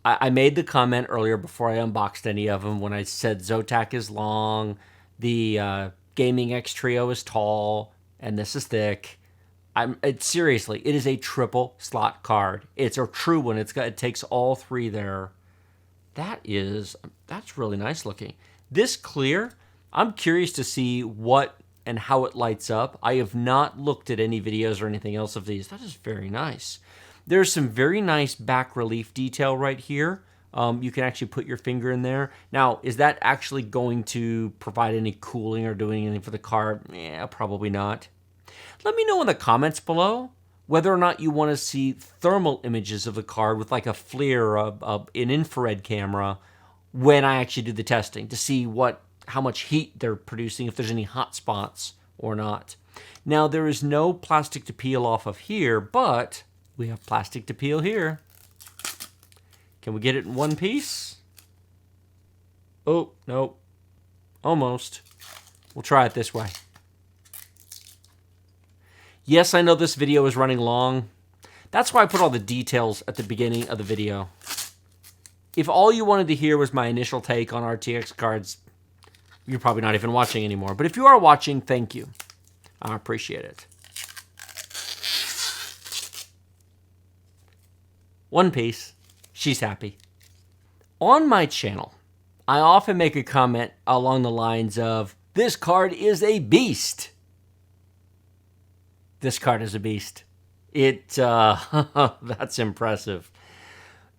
I made the comment earlier before I unboxed any of them when I said Zotac is long, the Gaming X Trio is tall, and this is thick. Seriously, it is a triple slot card. It's a true one. It takes all three there. That's really nice looking. This clear, I'm curious to see what and how it lights up. I have not looked at any videos or anything else of these. That is very nice. There's some very nice back relief detail right here. You can actually put your finger in there. Now, is that actually going to provide any cooling or doing anything for the card? Yeah, probably not. Let me know in the comments below whether or not you want to see thermal images of the card with like a FLIR, an infrared camera, when I actually do the testing to see how much heat they're producing, if there's any hot spots or not. Now, there is no plastic to peel off of here, but we have plastic to peel here. Can we get it in one piece? Oh, no. Almost. We'll try it this way. Yes, I know this video is running long. That's why I put all the details at the beginning of the video. If all you wanted to hear was my initial take on RTX cards, you're probably not even watching anymore. But if you are watching, thank you. I appreciate it. One piece. She's happy. On my channel, I often make a comment along the lines of, this card is a beast. This card is a beast. That's impressive.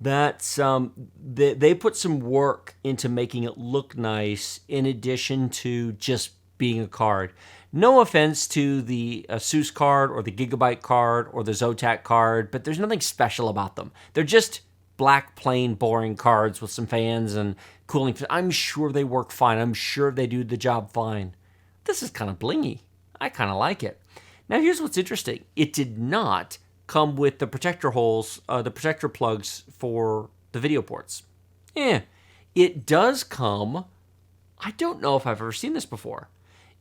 They put some work into making it look nice in addition to just being a card. No offense to the ASUS card or the Gigabyte card or the Zotac card, but there's nothing special about them. They're just black, plain, boring cards with some fans and cooling. I'm sure they work fine. I'm sure they do the job fine. This is kind of blingy. I kind of like it. Now, here's what's interesting. It did not come with the protector holes, the protector plugs for the video ports. It does come, I don't know if I've ever seen this before.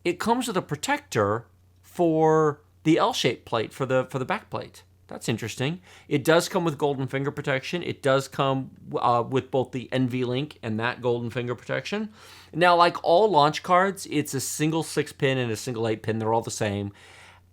It comes with a protector for the L-shaped plate, for the back plate. That's interesting. It does come with golden finger protection. It does come with both the NVLink and that golden finger protection. Now, like all launch cards, it's a single 6-pin and a single 8-pin. They're all the same.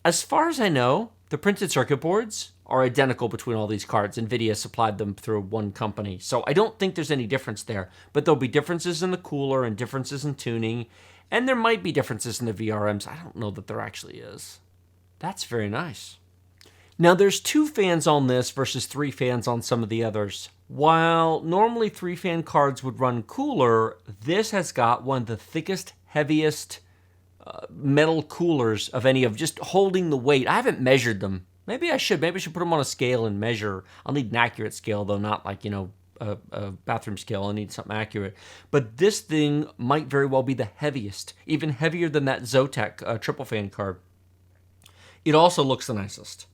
As far as I know, the printed circuit boards are identical between all these cards. NVIDIA supplied them through one company. So I don't think there's any difference there. But there'll be differences in the cooler and differences in tuning. And there might be differences in the VRMs. I don't know that there actually is. That's very nice. Now, there's 2 fans on this versus 3 fans on some of the others. While normally 3-fan cards would run cooler, this has got one of the thickest, heaviest metal coolers of any of, just holding the weight. I haven't measured them. Maybe I should. Maybe I should put them on a scale and measure. I'll need an accurate scale, though, not like, a bathroom scale. I need something accurate. But this thing might very well be the heaviest, even heavier than that Zotac triple fan card. It also looks the nicest.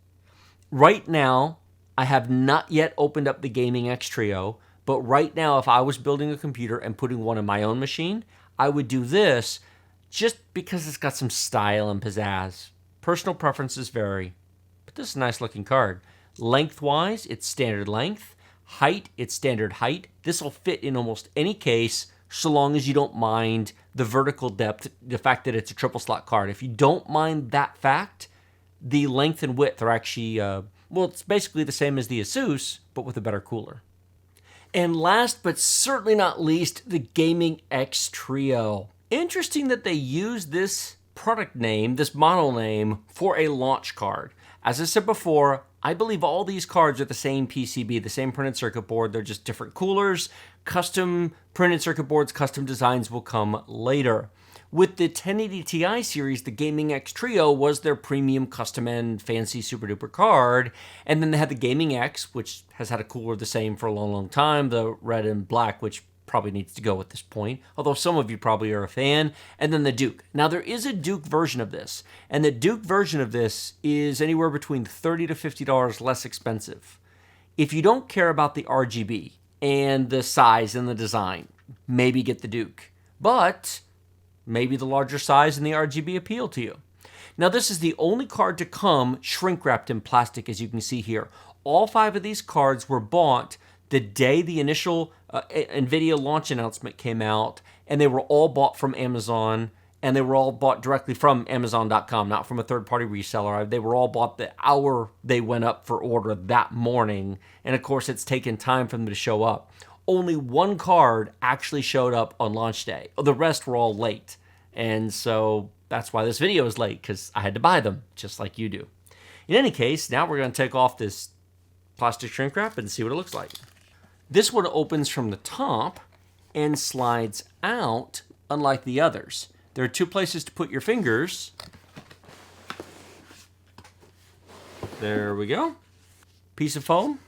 Right now, I have not yet opened up the Gaming X Trio, but right now, if I was building a computer and putting one in my own machine, I would do this just because it's got some style and pizzazz. Personal preferences vary, but this is a nice looking card. Lengthwise, it's standard length. Height, it's standard height. This will fit in almost any case, so long as you don't mind the vertical depth, the fact that it's a triple slot card. If you don't mind that fact, the length and width are actually, well, it's basically the same as the ASUS, but with a better cooler. And last but certainly not least, the Gaming X Trio. Interesting that they use this product name, this model name, for a launch card. As I said before, I believe all these cards are the same PCB, the same printed circuit board. They're just different coolers. Custom printed circuit boards, custom designs will come later. With the 1080 Ti series, the Gaming X Trio was their premium custom and fancy super duper card. And then they had the Gaming X, which has had a cooler the same for a long, long time. The red and black, which probably needs to go at this point, although some of you probably are a fan, and then the Duke. Now, there is a Duke version of this, and the Duke version of this is anywhere between $30 to $50 less expensive. If you don't care about the RGB and the size and the design, maybe get the Duke. But maybe the larger size and the RGB appeal to you. Now, this is the only card to come shrink-wrapped in plastic, as you can see here. All 5 of these cards were bought the day the initial NVIDIA launch announcement came out, and they were all bought from Amazon, and they were all bought directly from Amazon.com, not from a third-party reseller. They were all bought the hour they went up for order that morning, and of course, it's taken time for them to show up. Only 1 card actually showed up on launch day. The rest were all late, and so that's why this video is late, because I had to buy them, just like you do. In any case, now we're going to take off this plastic shrink wrap and see what it looks like. This one opens from the top and slides out, unlike the others. There are 2 places to put your fingers. There we go. Piece of foam.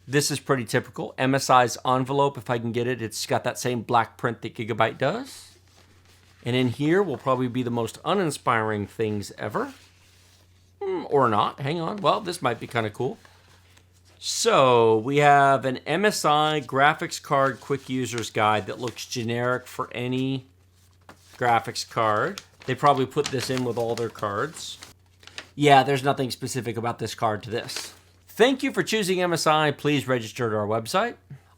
This is pretty typical. MSI's envelope, if I can get it, it's got that same black print that Gigabyte does. And in here will probably be the most uninspiring things ever. Or not. Hang on. Well, this might be kind of cool. So we have an MSI graphics card quick users guide that looks generic for any graphics card. They probably put this in with all their cards. Yeah, there's nothing specific about this card to this. Thank you for choosing MSI. Please register to our website.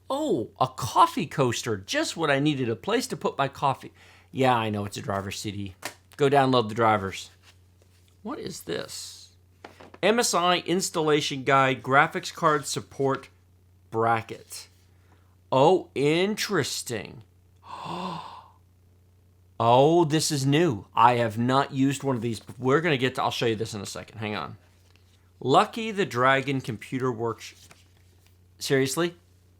Oh, a coffee coaster. Just what I needed. A place to put my coffee. Yeah, I know it's a driver's CD. Go download the drivers. What is this? MSI Installation Guide Graphics Card Support Bracket. Oh, interesting. Oh, this is new. I have not used one of these. We're going to get to, I'll show you this in a second. Hang on. Lucky the Dragon Computer Works. Seriously?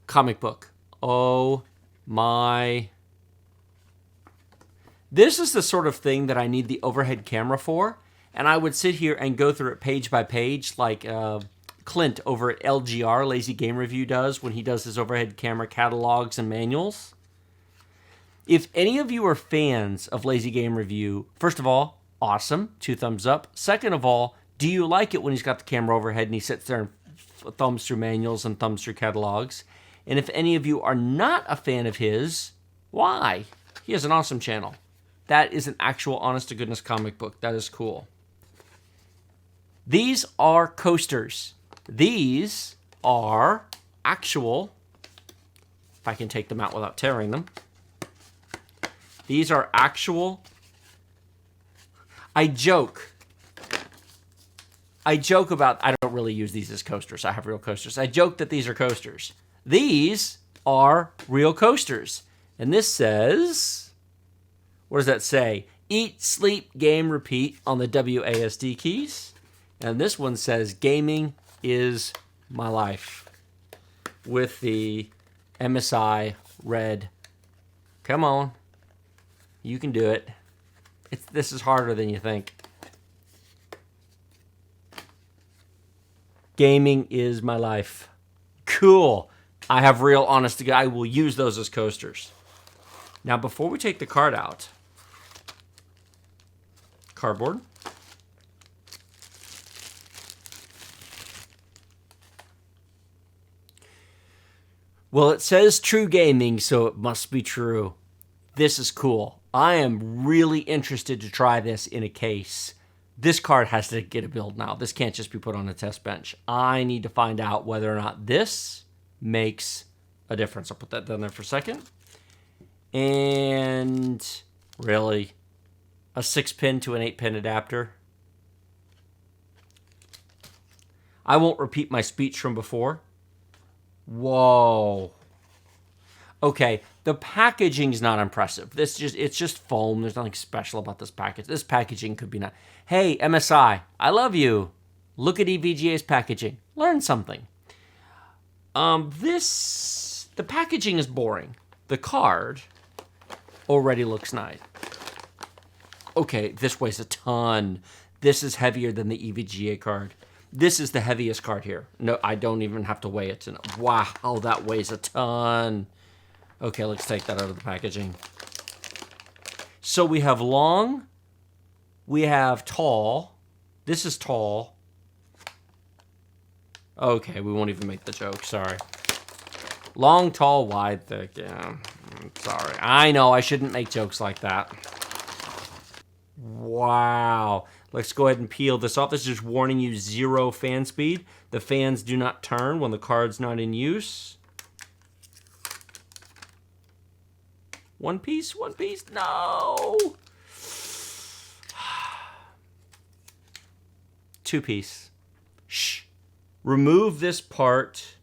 Comic book. Oh my. This is the sort of thing that I need the overhead camera for, and I would sit here and go through it page by page like Clint over at LGR, Lazy Game Review, does when he does his overhead camera catalogs and manuals. If any of you are fans of Lazy Game Review, first of all, awesome, 2 thumbs up. Second of all, do you like it when he's got the camera overhead and he sits there and thumbs through manuals and thumbs through catalogs? And if any of you are not a fan of his, why? He has an awesome channel. That is an actual honest-to-goodness comic book. That is cool. These are coasters. These are actual, if I can take them out without tearing them. These are actual, I joke about, I don't really use these as coasters. I have real coasters. I joke that these are coasters. These are real coasters. And this says, what does that say? Eat, sleep, game, repeat on the WASD keys. And this one says, gaming is my life. With the MSI red. Come on. You can do it. This is harder than you think. Gaming is my life. Cool. I have real honest to God. I will use those as coasters. Now, before we take the card out, cardboard. Well, it says true gaming, so it must be true. This is cool. I am really interested to try this in a case. This card has to get a build now. This can't just be put on a test bench. I need to find out whether or not this makes a difference. I'll put that down there for a second. And really, a 6-pin to an 8-pin adapter. I won't repeat my speech from before. Whoa. Okay, the packaging's not impressive. It's just foam. There's nothing special about this package. This packaging could be not. Hey, MSI, I love you. Look at EVGA's packaging. Learn something. The packaging is boring. The card already looks nice. Okay, this weighs a ton. This is heavier than the EVGA card. This is the heaviest card here. No, I don't even have to weigh it. Wow, that weighs a ton. Okay, let's take that out of the packaging. So we have long, we have tall. This is tall. Okay, we won't even make the joke, sorry. Long, tall, wide, thick, yeah. Sorry. I know I shouldn't make jokes like that. Wow. Let's go ahead and peel this off. This is just warning you 0 fan speed. The fans do not turn when the card's not in use. One piece, no! 2 piece. Shh. Remove this part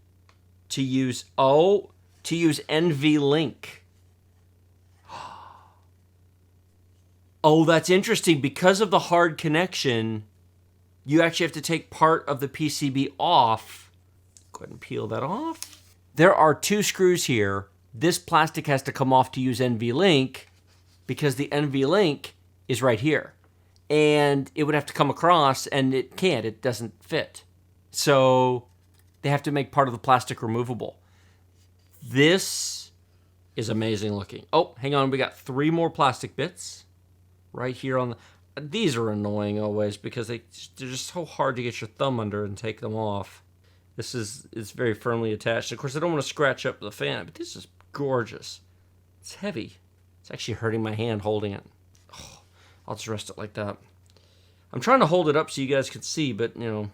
to use, NVLink. Oh, that's interesting. Because of the hard connection, you actually have to take part of the PCB off. Go ahead and peel that off. There are 2 screws here. This plastic has to come off to use NVLink because the NVLink is right here. And it would have to come across, and it can't. It doesn't fit. So they have to make part of the plastic removable. This is amazing looking. Oh, hang on. We got 3 more plastic bits right here on the... These are annoying always because they're just so hard to get your thumb under and take them off. This is very firmly attached. Of course, I don't want to scratch up the fan, but this is gorgeous. It's heavy. It's actually hurting my hand holding it. Oh, I'll just rest it like that. I'm trying to hold it up so you guys can see, but, you know,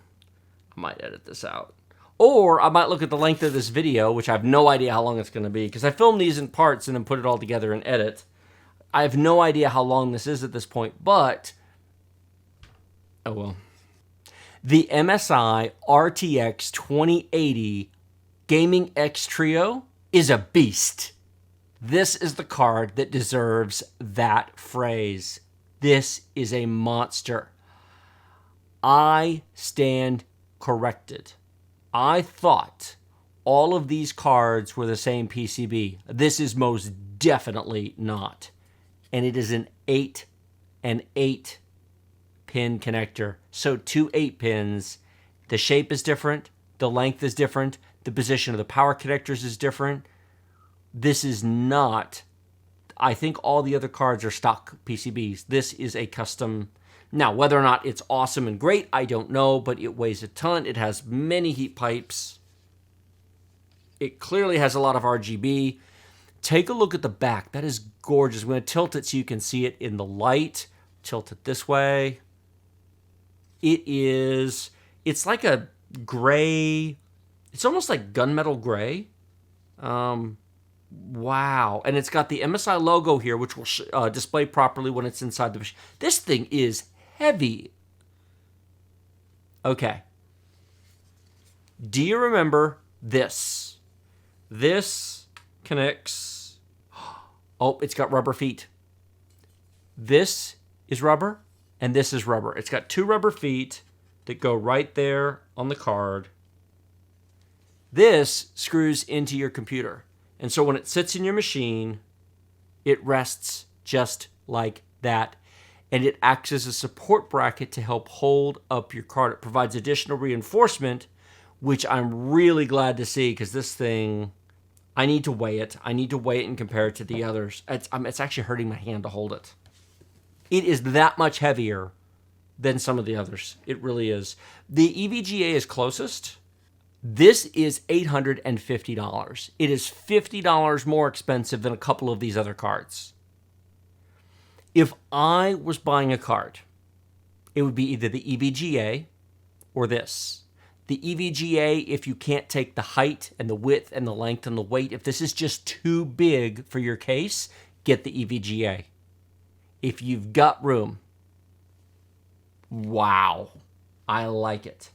I might edit this out. Or I might look at the length of this video, which I have no idea how long it's going to be, because I filmed these in parts and then put it all together and edit. I have no idea how long this is at this point, but... oh well. The MSI RTX 2080 Gaming X Trio is a beast. This is the card that deserves that phrase. This is a monster. I stand corrected. I thought all of these cards were the same PCB. This is most definitely not. And it is an 8 pin connector. So 2 8-pins. The shape is different. The length is different. The position of the power connectors is different. This is not... I think all the other cards are stock PCBs. This is a custom... Now, whether or not it's awesome and great, I don't know, but it weighs a ton. It has many heat pipes. It clearly has a lot of RGB. Take a look at the back. That is gorgeous. I'm going to tilt it so you can see it in the light. Tilt it this way. It's like a gray, it's almost like gunmetal gray. Wow. And it's got the MSI logo here, which will display properly when it's inside the machine. This thing is heavy. Okay. Do you remember this? This connects. Oh, it's got rubber feet. This is rubber, and this is rubber. It's got 2 rubber feet that go right there on the card. This screws into your computer. And so when it sits in your machine, it rests just like that. And it acts as a support bracket to help hold up your card. It provides additional reinforcement, which I'm really glad to see, because this thing, I need to weigh it. I need to weigh it and compare it to the others. It's actually hurting my hand to hold it. It is that much heavier than some of the others. It really is. The EVGA is closest. This is $850. It is $50 more expensive than a couple of these other cards. If I was buying a card, it would be either the EVGA or this. The EVGA, if you can't take the height and the width and the length and the weight, if this is just too big for your case, get the EVGA. If you've got room, wow, I like it.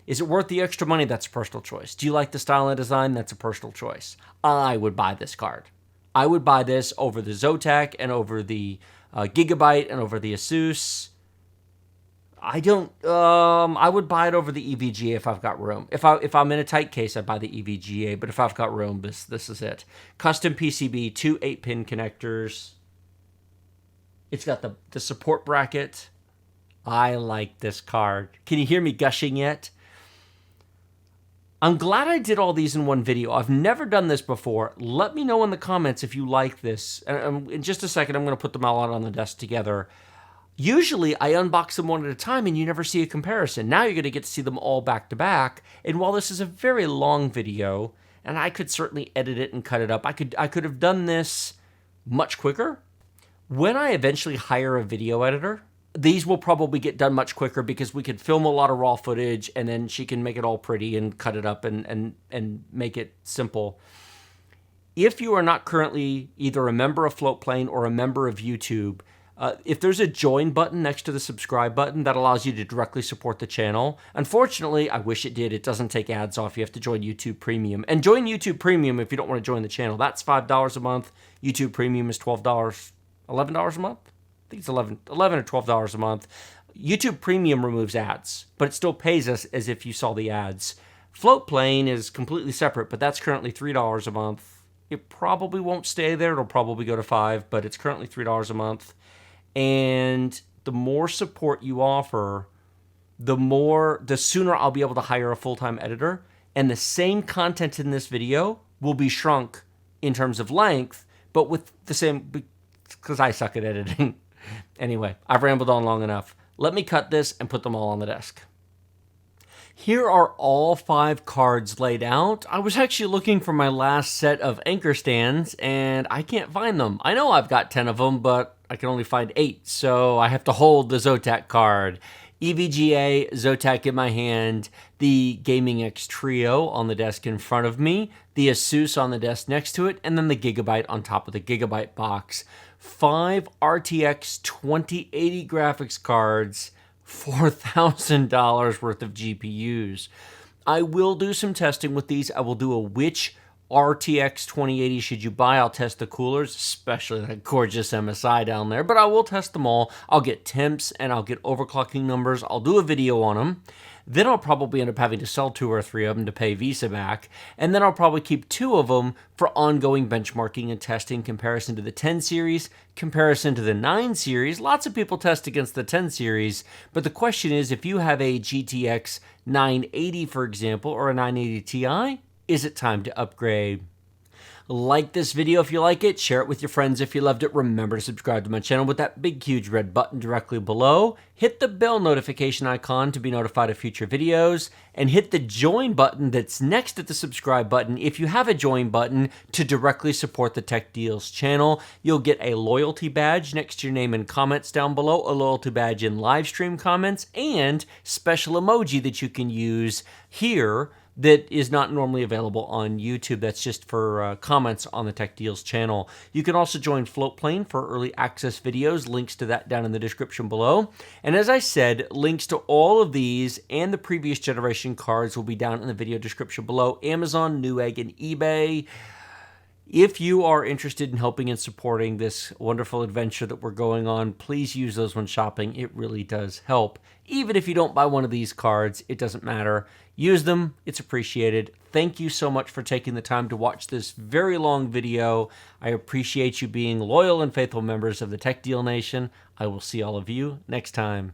Is it worth the extra money? That's a personal choice. Do you like the style and design? That's a personal choice. I would buy this card. I would buy this over the Zotac and over the Gigabyte and over the ASUS. I would buy it over the EVGA if I've got room. If I'm in a tight case, I'd buy the EVGA, but if I've got room, this is it. Custom PCB, 2 8-pin connectors. It's got the support bracket. I like this card. Can you hear me gushing yet? I'm glad I did all these in one video. I've never done this before. Let me know in the comments if you like this. In just a second, I'm going to put them all out on the desk together. Usually, I unbox them one at a time and you never see a comparison. Now you're going to get to see them all back to back. And while this is a very long video, and I could certainly edit it and cut it up. I could have done this much quicker. When I eventually hire a video editor, these will probably get done much quicker because we could film a lot of raw footage and then she can make it all pretty and cut it up and make it simple. If you are not currently either a member of Floatplane or a member of YouTube, if there's a join button next to the subscribe button, that allows you to directly support the channel. Unfortunately, I wish it did. It doesn't take ads off. You have to join YouTube Premium. And join YouTube Premium if you don't want to join the channel. That's $5 a month. YouTube Premium is $12, $11 a month? I think it's $11 or $12 a month. YouTube Premium removes ads, but it still pays us as if you saw the ads. Floatplane is completely separate, but that's currently $3 a month. It probably won't stay there. It'll probably go to $5, but it's currently $3 a month. And the more support you offer, the sooner I'll be able to hire a full-time editor. And the same content in this video will be shrunk in terms of length, but with the same, because I suck at editing. Anyway, I've rambled on long enough. Let me cut this and put them all on the desk. Here are all 5 cards laid out. I was actually looking for my last set of anchor stands, and I can't find them. I know I've got 10 of them, but I can only find 8, so I have to hold the Zotac card. EVGA Zotac in my hand, the Gaming X Trio on the desk in front of me, the ASUS on the desk next to it, and then the Gigabyte on top of the Gigabyte box. 5 RTX 2080 graphics cards, $4,000 worth of GPUs. I will do some testing with these. I will do a which RTX 2080 should you buy. I'll test the coolers, especially that gorgeous MSI down there, but I will test them all. I'll get temps and I'll get overclocking numbers. I'll do a video on them. Then I'll probably end up having to sell 2 or 3 of them to pay Visa back. And then I'll probably keep 2 of them for ongoing benchmarking and testing, comparison to the 10 series, comparison to the 9 series. Lots of people test against the 10 series, but the question is, if you have a GTX 980, for example, or a 980 Ti, is it time to upgrade? Like this video if you like it, share it with your friends if you loved it. Remember to subscribe to my channel with that big huge red button directly below. Hit the bell notification icon to be notified of future videos, and hit the join button that's next to the subscribe button if you have a join button to directly support the Tech Deals channel. You'll get a loyalty badge next to your name and comments down below, a loyalty badge in live stream comments, and special emoji that you can use here that is not normally available on YouTube. That's just for comments on the Tech Deals channel. You can also join Floatplane for early access videos. Links to that down in the description below. And as I said, links to all of these and the previous generation cards will be down in the video description below. Amazon, Newegg, and eBay. If you are interested in helping and supporting this wonderful adventure that we're going on, please use those when shopping. It really does help. Even if you don't buy one of these cards, it doesn't matter. Use them. It's appreciated. Thank you so much for taking the time to watch this very long video. I appreciate you being loyal and faithful members of the Tech Deal Nation. I will see all of you next time.